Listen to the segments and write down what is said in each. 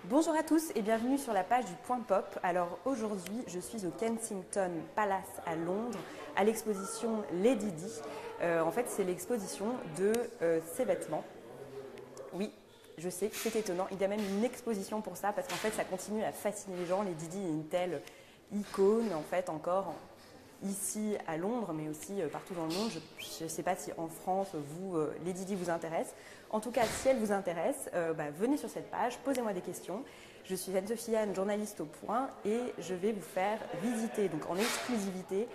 Bonjour à tous et bienvenue sur la page du Point Pop. Alors aujourd'hui, je suis au Kensington Palace à Londres, à l'exposition Lady Di. En fait, c'est l'exposition de ses vêtements. Oui, je sais, c'est étonnant. Il y a même une exposition pour ça parce qu'en fait, ça continue à fasciner les gens. Lady Di est une telle icône, en fait, encore ici à Londres, mais aussi partout dans le monde. Je ne sais pas si en France, Lady Di vous intéresse. En tout cas, si elle vous intéresse, venez sur cette page, posez-moi des questions. Je suis Anne-Sophie Anne, journaliste au Point, et je vais vous faire visiter, donc en exclusivité,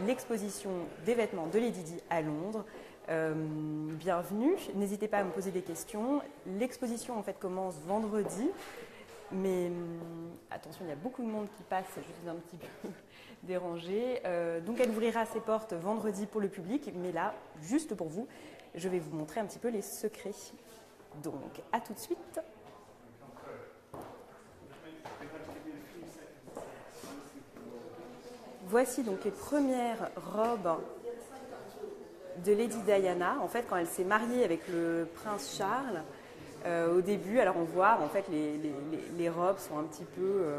l'exposition des vêtements de Lady Di à Londres. Bienvenue, n'hésitez pas à me poser des questions. L'exposition en fait commence vendredi, mais attention, il y a beaucoup de monde qui passe, je suis un petit peu dérangée. Donc elle ouvrira ses portes vendredi pour le public, mais là, juste pour vous, je vais vous montrer un petit peu les secrets. Donc, à tout de suite. Voici donc les premières robes de Lady Diana. En fait, quand elle s'est mariée avec le prince Charles, au début, alors on voit, en fait, les robes sont un petit peu,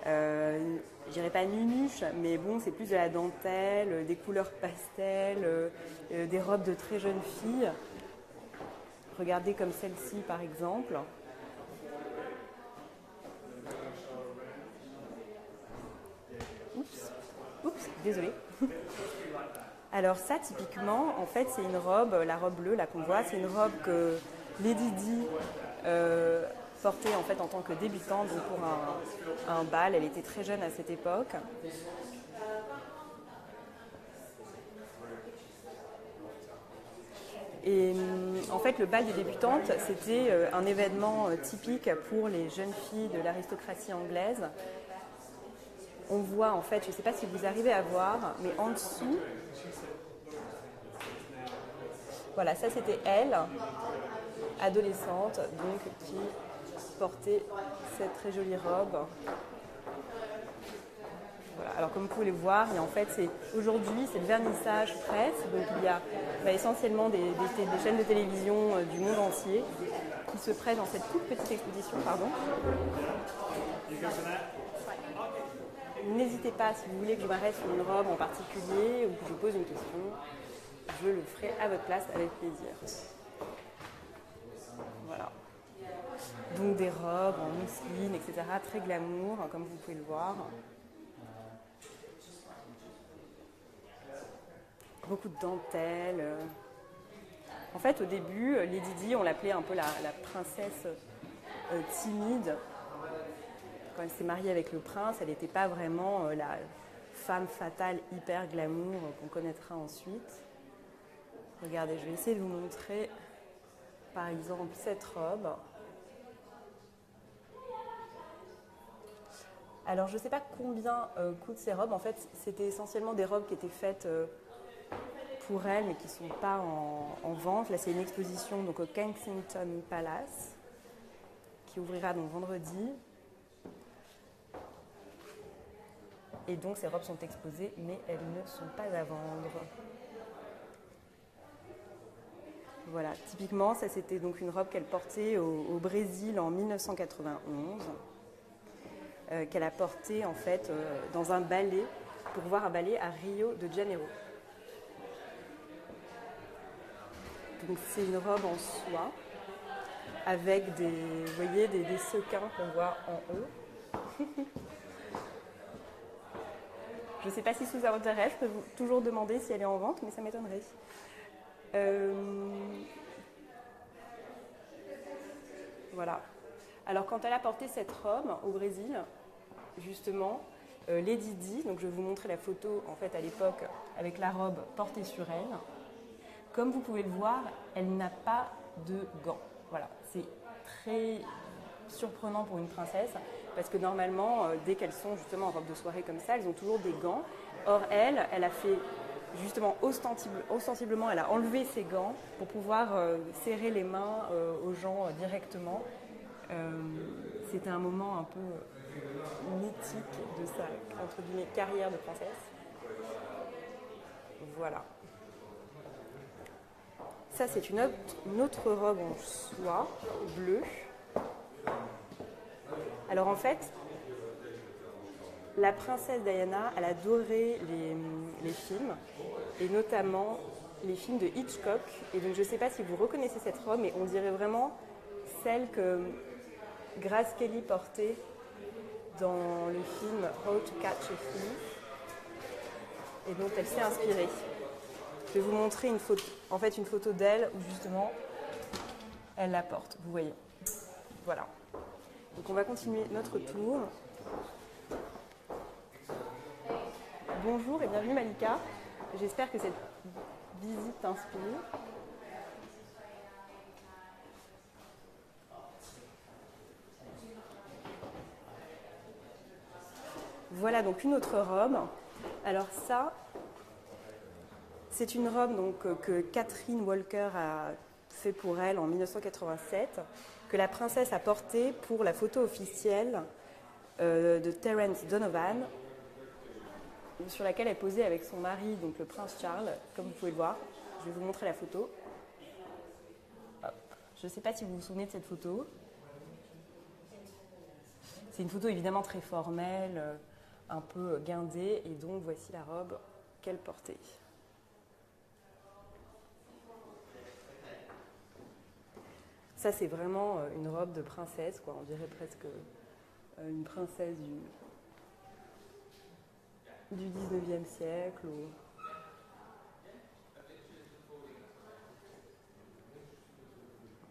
je dirais pas nunuches, mais bon, c'est plus de la dentelle, des couleurs pastel, des robes de très jeunes filles. Regardez comme celle-ci, par exemple. Oups, désolée. Alors ça, typiquement, en fait, c'est une robe, la robe bleue, là qu'on voit, c'est une robe que Lady Di portait en fait en tant que débutante, donc pour un bal. Elle était très jeune à cette époque. Et en fait, le bal des débutantes, c'était un événement typique pour les jeunes filles de l'aristocratie anglaise. On voit en fait, je ne sais pas si vous arrivez à voir, mais en dessous, voilà, ça c'était elle, adolescente, donc qui portait cette très jolie robe. Voilà. Alors comme vous pouvez le voir, et en fait aujourd'hui c'est le vernissage presse, donc il y a essentiellement des chaînes de télévision du monde entier qui se prêtent dans cette toute petite exposition. N'hésitez pas, si vous voulez que je m'arrête sur une robe en particulier ou que je vous pose une question, je le ferai à votre place avec plaisir. Voilà. Donc des robes en mousseline, etc. Très glamour, comme vous pouvez le voir. Beaucoup de dentelles. En fait, au début, Lady Di, on l'appelait un peu la princesse timide. Quand elle s'est mariée avec le prince, elle n'était pas vraiment la femme fatale hyper glamour qu'on connaîtra ensuite. Regardez, je vais essayer de vous montrer par exemple cette robe. Alors je ne sais pas combien coûtent ces robes. En fait, c'était essentiellement des robes qui étaient faites pour elle, mais qui ne sont pas en vente. Là, c'est une exposition donc, au Kensington Palace, qui ouvrira donc vendredi. Et donc, ces robes sont exposées, mais elles ne sont pas à vendre. Voilà, typiquement, ça c'était donc une robe qu'elle portait au Brésil en 1991, qu'elle a portée en fait dans un ballet, pour voir un ballet à Rio de Janeiro. Donc c'est une robe en soie avec des sequins qu'on voit en haut. Je ne sais pas si ça vous intéresse, je peux toujours demander si elle est en vente, mais ça m'étonnerait. Voilà. Alors quand elle a porté cette robe au Brésil, justement, Lady Di, donc je vais vous montrer la photo en fait à l'époque avec la robe portée sur elle. Comme vous pouvez le voir, elle n'a pas de gants. Voilà, c'est très surprenant pour une princesse parce que normalement, dès qu'elles sont justement en robe de soirée comme ça, elles ont toujours des gants. Or elle a fait justement ostensiblement, elle a enlevé ses gants pour pouvoir serrer les mains aux gens directement. C'était un moment un peu mythique de sa entre guillemets carrière de princesse. Voilà. Ça, c'est une autre robe en soie bleue. Alors en fait, la princesse Diana, elle adorait les films, et notamment les films de Hitchcock. Et donc je ne sais pas si vous reconnaissez cette robe, mais on dirait vraiment celle que Grace Kelly portait dans le film How to Catch a Thief. Et donc elle s'est inspirée. Je vais vous montrer une photo d'elle où justement elle la porte, vous voyez. Voilà. Donc on va continuer notre tour. Bonjour et bienvenue Malika. J'espère que cette visite t'inspire. Voilà donc une autre robe. Alors ça, c'est une robe donc, que Catherine Walker a fait pour elle en 1987, que la princesse a portée pour la photo officielle de Terence Donovan, sur laquelle elle posait avec son mari, donc le prince Charles, comme vous pouvez le voir. Je vais vous montrer la photo. Hop. Je ne sais pas si vous vous souvenez de cette photo. C'est une photo évidemment très formelle, un peu guindée, et donc voici la robe qu'elle portait. Ça, c'est vraiment une robe de princesse, quoi. On dirait presque une princesse du 19e siècle.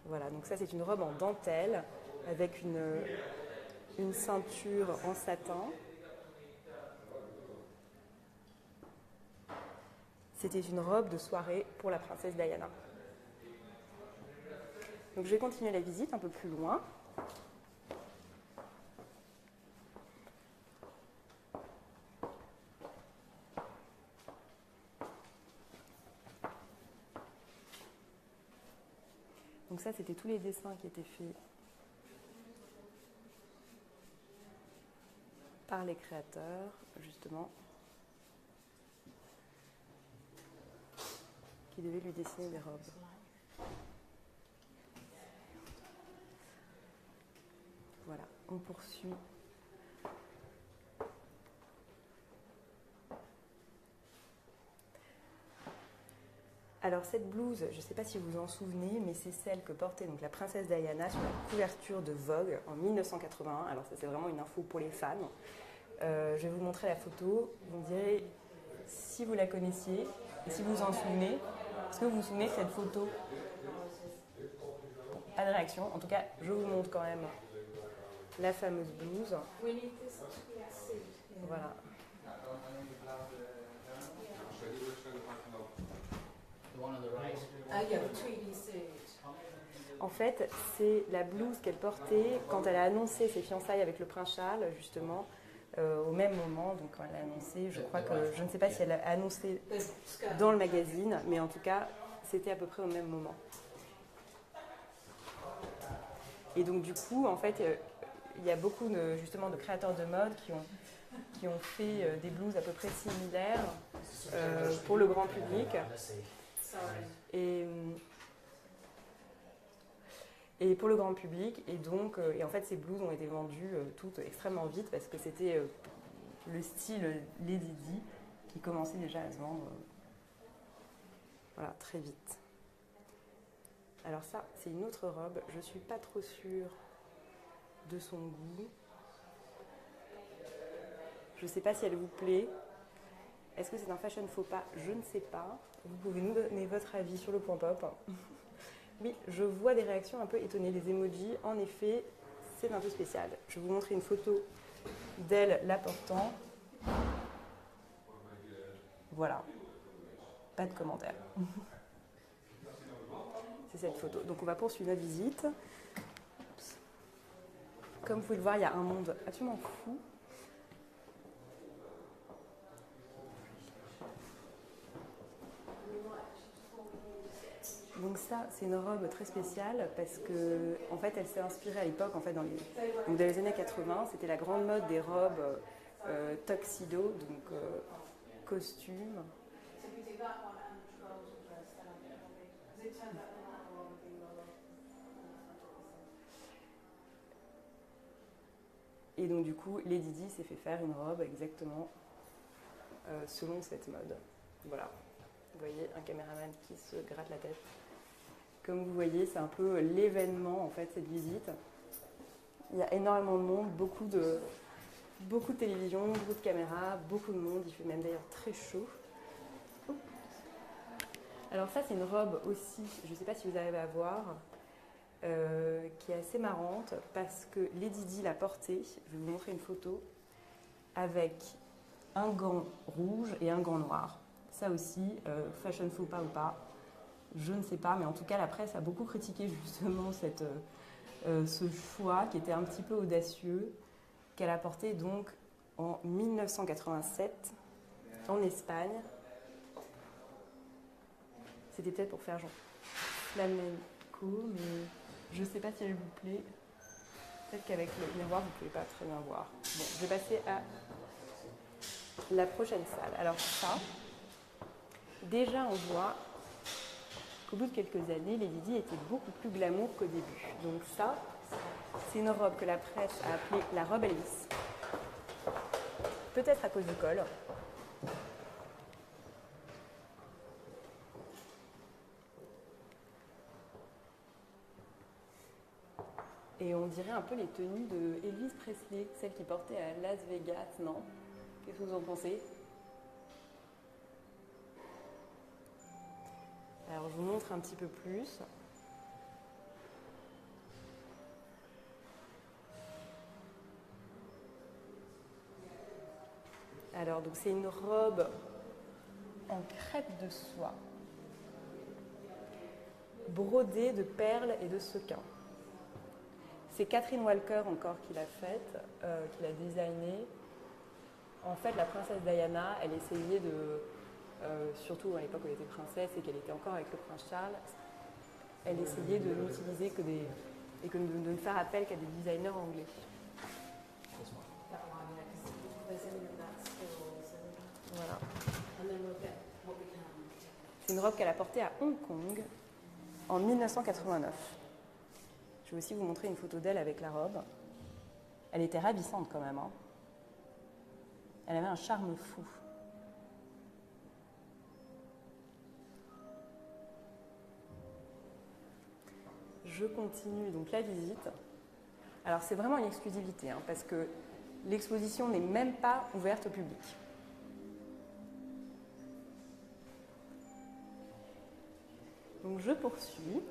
Voilà, donc ça, c'est une robe en dentelle avec une ceinture en satin. C'était une robe de soirée pour la princesse Diana. Donc je vais continuer la visite un peu plus loin. Donc ça, c'était tous les dessins qui étaient faits par les créateurs, justement, qui devaient lui dessiner des robes. Voilà, on poursuit. Alors cette blouse, je ne sais pas si vous vous en souvenez, mais c'est celle que portait donc la princesse Diana sur la couverture de Vogue en 1981. Alors ça, c'est vraiment une info pour les fans. Je vais vous montrer la photo. Vous me direz si vous la connaissiez et si vous vous en souvenez. Est-ce que vous vous souvenez de cette photo? Bon, pas de réaction. En tout cas, je vous montre quand même la fameuse blouse. Voilà. En fait, c'est la blouse qu'elle portait quand elle a annoncé ses fiançailles avec le prince Charles, justement, au même moment. Donc, quand elle a annoncé, je crois que, je ne sais pas si elle a annoncé dans le magazine, mais en tout cas, c'était à peu près au même moment. Et donc, du coup, en fait, il y a beaucoup justement de créateurs de mode qui ont fait des blouses à peu près similaires pour le grand public. Et pour le grand public, et donc, et en fait, ces blouses ont été vendues toutes extrêmement vite parce que c'était le style Lady Di qui commençait déjà à se vendre voilà, très vite. Alors ça, c'est une autre robe. Je ne suis pas trop sûre de son goût. Je ne sais pas si elle vous plaît. Est-ce que c'est un fashion faux pas? Je ne sais pas. Vous pouvez nous donner votre avis sur le point pop. Oui, je vois des réactions un peu étonnées, des emojis. En effet, c'est un peu spécial. Je vais vous montrer une photo d'elle la portant. Voilà. Pas de commentaires. C'est cette photo. Donc on va poursuivre la visite. Comme vous pouvez le voir, il y a un monde absolument fou. Donc ça, c'est une robe très spéciale parce que, en fait, elle s'est inspirée à l'époque, en fait, donc dans les années 80, c'était la grande mode des robes tuxedo, donc costumes. Et donc du coup, Lady Di s'est fait faire une robe exactement selon cette mode. Voilà, vous voyez un caméraman qui se gratte la tête. Comme vous voyez, c'est un peu l'événement en fait, cette visite. Il y a énormément de monde, beaucoup de télévisions, beaucoup de caméras, beaucoup de monde. Il fait même d'ailleurs très chaud. Alors ça, c'est une robe aussi, je ne sais pas si vous arrivez à voir, qui est assez marrante parce que Lady Di l'a portée. Je vais vous montrer une photo avec un gant rouge et un gant noir. Ça aussi, fashion faux pas ou pas, je ne sais pas, mais en tout cas la presse a beaucoup critiqué justement ce choix qui était un petit peu audacieux, qu'elle a porté donc en 1987 en Espagne. C'était peut-être pour faire genre flamenco, mais je ne sais pas si elle vous plaît. Peut-être qu'avec le miroir, vous ne pouvez pas très bien voir. Bon, je vais passer à la prochaine salle. Alors ça, déjà on voit qu'au bout de quelques années, Lady Di était beaucoup plus glamour qu'au début. Donc ça, c'est une robe que la presse a appelée la robe Elvis. Peut-être à cause du col. Et on dirait un peu les tenues de Elvis Presley, celles qu'il portait à Las Vegas, non? Qu'est-ce que vous en pensez? Alors je vous montre un petit peu plus. Alors donc c'est une robe en crêpe de soie, brodée de perles et de sequins. C'est Catherine Walker encore qui l'a faite, qui l'a designée. En fait, la princesse Diana, elle essayait de, surtout à l'époque où elle était princesse et qu'elle était encore avec le prince Charles, elle essayait de n'utiliser que des, et que de ne faire appel qu'à des designers anglais. Voilà. C'est une robe qu'elle a portée à Hong Kong en 1989. Je vais aussi vous montrer une photo d'elle avec la robe. Elle était ravissante quand même. Hein. Elle avait un charme fou. Je continue donc la visite. Alors c'est vraiment une exclusivité hein, parce que l'exposition n'est même pas ouverte au public. Donc je poursuis.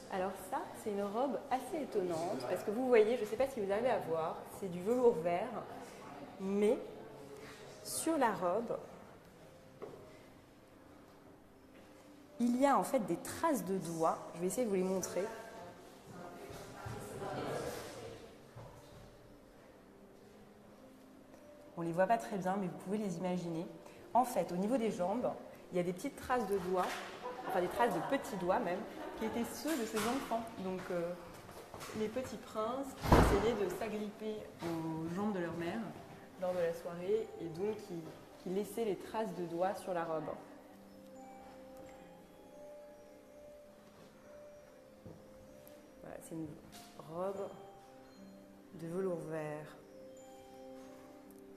Alors ça, c'est une robe assez étonnante parce que vous voyez, je ne sais pas si vous arrivez à voir, c'est du velours vert, mais sur la robe, il y a en fait des traces de doigts. Je vais essayer de vous les montrer. On ne les voit pas très bien, mais vous pouvez les imaginer. En fait, au niveau des jambes, il y a des petites traces de doigts, enfin des traces de petits doigts même, qui étaient ceux de ses enfants. Donc les petits princes qui essayaient de s'agripper aux jambes de leur mère lors de la soirée et donc qui laissaient les traces de doigts sur la robe. Voilà, c'est une robe de velours vert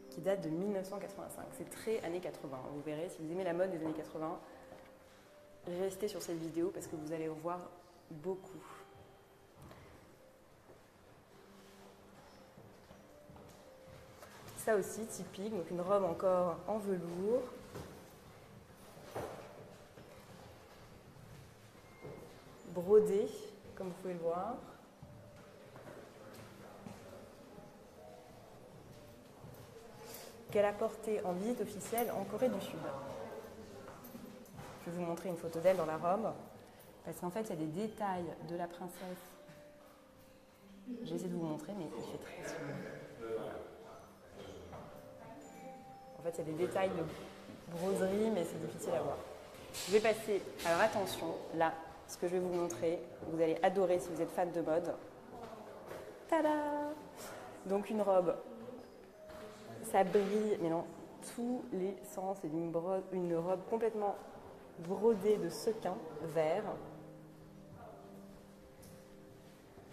qui date de 1985. C'est très années 80. Vous verrez, si vous aimez la mode des années 80, restez sur cette vidéo parce que vous allez en voir beaucoup. Ça aussi, typique, donc une robe encore en velours. Brodée, comme vous pouvez le voir. Qu'elle a portée en visite officielle en Corée du Sud. Je vais vous montrer une photo d'elle dans la robe, parce qu'en fait, il y a des détails de la princesse. J'ai essayé de vous montrer, mais il fait très sombre. En fait, il y a des détails de broderie, mais c'est difficile à voir. Je vais passer, alors attention, là, ce que je vais vous montrer, vous allez adorer si vous êtes fan de mode. Tada! Donc une robe, ça brille, mais dans tous les sens, c'est une robe complètement brodée de sequins vert.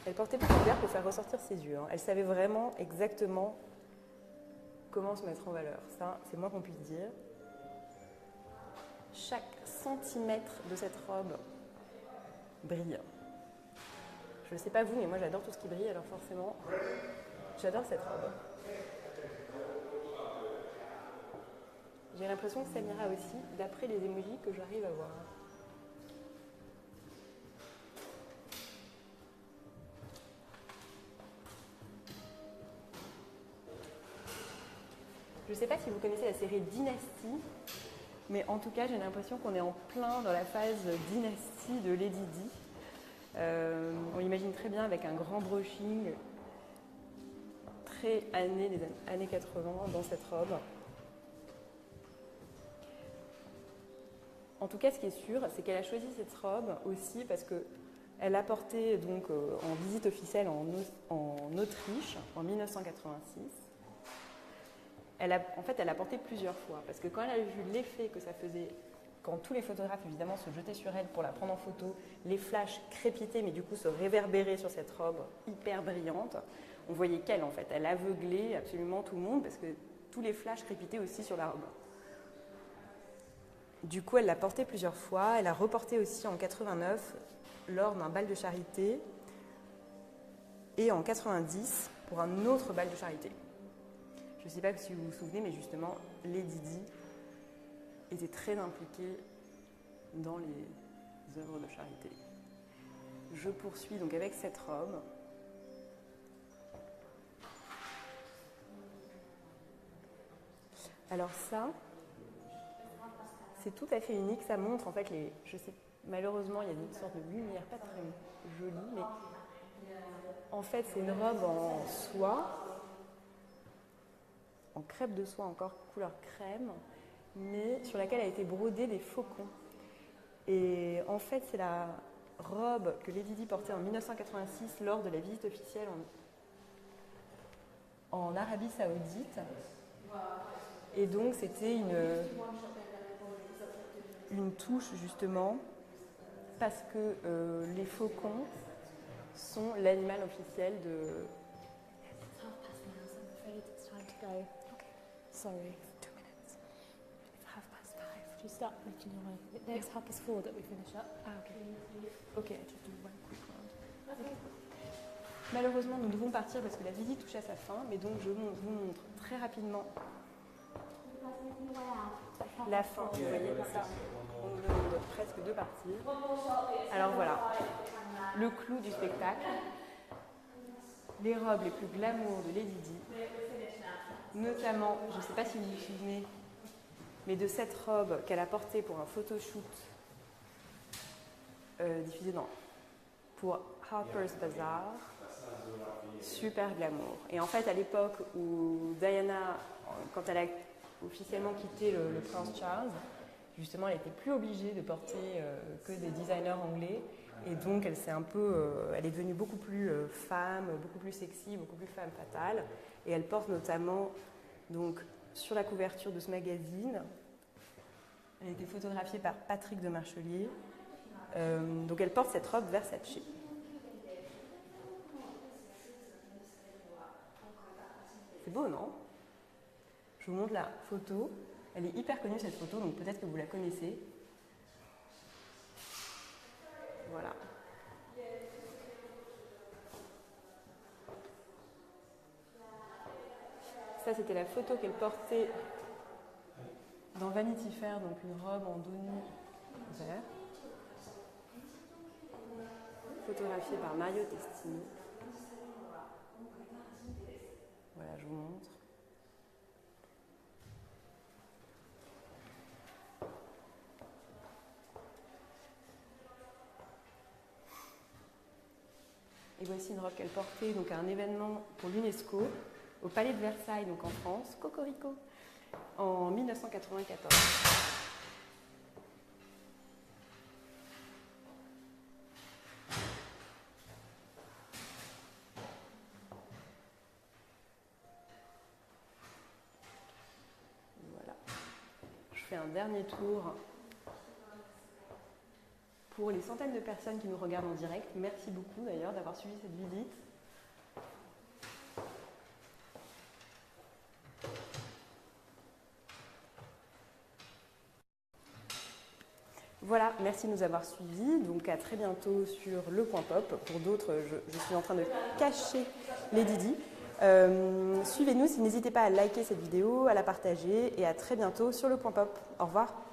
Elle portait beaucoup de verre pour faire ressortir ses yeux. Elle savait vraiment exactement comment se mettre en valeur. Ça, c'est moins qu'on puisse dire. Chaque centimètre de cette robe brille. Je ne sais pas vous, mais moi j'adore tout ce qui brille, alors forcément, j'adore cette robe. J'ai l'impression que Samira aussi, d'après les emojis que j'arrive à voir. Je ne sais pas si vous connaissez la série Dynasty, mais en tout cas, j'ai l'impression qu'on est en plein dans la phase Dynasty de Lady Di. On l'imagine très bien avec un grand brushing très des années 80 dans cette robe. En tout cas, ce qui est sûr, c'est qu'elle a choisi cette robe aussi parce qu'elle a porté donc, en visite officielle en Autriche en 1986. Elle a porté plusieurs fois parce que quand elle a vu l'effet que ça faisait, quand tous les photographes évidemment se jetaient sur elle pour la prendre en photo, les flashs crépitaient mais du coup se réverbéraient sur cette robe hyper brillante, on voyait qu'elle en fait, elle aveuglait absolument tout le monde parce que tous les flashs crépitaient aussi sur la robe. Du coup, elle l'a portée plusieurs fois, elle a reporté aussi en 89 lors d'un bal de charité et en 90 pour un autre bal de charité. Je ne sais pas si vous vous souvenez, mais justement, Lady Di était très impliquée dans les œuvres de charité. Je poursuis donc avec cette robe. Alors ça, c'est tout à fait unique. Ça montre en fait malheureusement, il y a une sorte de lumière pas très jolie, mais en fait, c'est une robe en soie. En crêpe de soie encore couleur crème, mais sur laquelle a été brodé des faucons. Et en fait, c'est la robe que Lady Di portait en 1986 lors de la visite officielle en Arabie Saoudite. Et donc, c'était une touche justement parce que les faucons sont l'animal officiel de... Sorry, 2 minutes. It's 5:30. Do you start making your way? It's 4:30 that we finish up. Ah, okay. Okay, just do one quick round. Okay. Malheureusement, nous devons partir parce que la visite touche à sa fin, mais donc je vous montre très rapidement la fin. Vous voyez ça, on nous demande presque de partir. Alors voilà, le clou du spectacle, les robes les plus glamour de Lady Di. Notamment, je ne sais pas si vous vous souvenez, mais de cette robe qu'elle a portée pour un photoshoot diffusé pour Harper's Bazaar. Super glamour. Et en fait, à l'époque où Diana, quand elle a officiellement quitté le prince Charles, justement, elle n'était plus obligée de porter que des designers anglais. Et donc, elle est devenue beaucoup plus femme, beaucoup plus sexy, beaucoup plus femme fatale. Et elle porte notamment, donc, sur la couverture de ce magazine, elle a été photographiée par Patrick de Marchelier. Donc, elle porte cette robe Versace. C'est beau, non? Je vous montre la photo. Elle est hyper connue, cette photo, donc peut-être que vous la connaissez. Voilà. Ça, c'était la photo qu'elle portait dans Vanity Fair, donc une robe en denim vert. Photographiée par Mario Testino. Voilà, je vous montre. Et voici une robe qu'elle portait donc, à un événement pour l'UNESCO au Palais de Versailles, donc en France, Cocorico, en 1994. Voilà. Je fais un dernier tour Pour les centaines de personnes qui nous regardent en direct, merci beaucoup d'ailleurs d'avoir suivi cette visite. Voilà, merci de nous avoir suivis. Donc à très bientôt sur le Point Pop. Pour d'autres, je suis en train de cacher les Didi. Suivez-nous, n'hésitez pas à liker cette vidéo, à la partager et à très bientôt sur le Point Pop. Au revoir.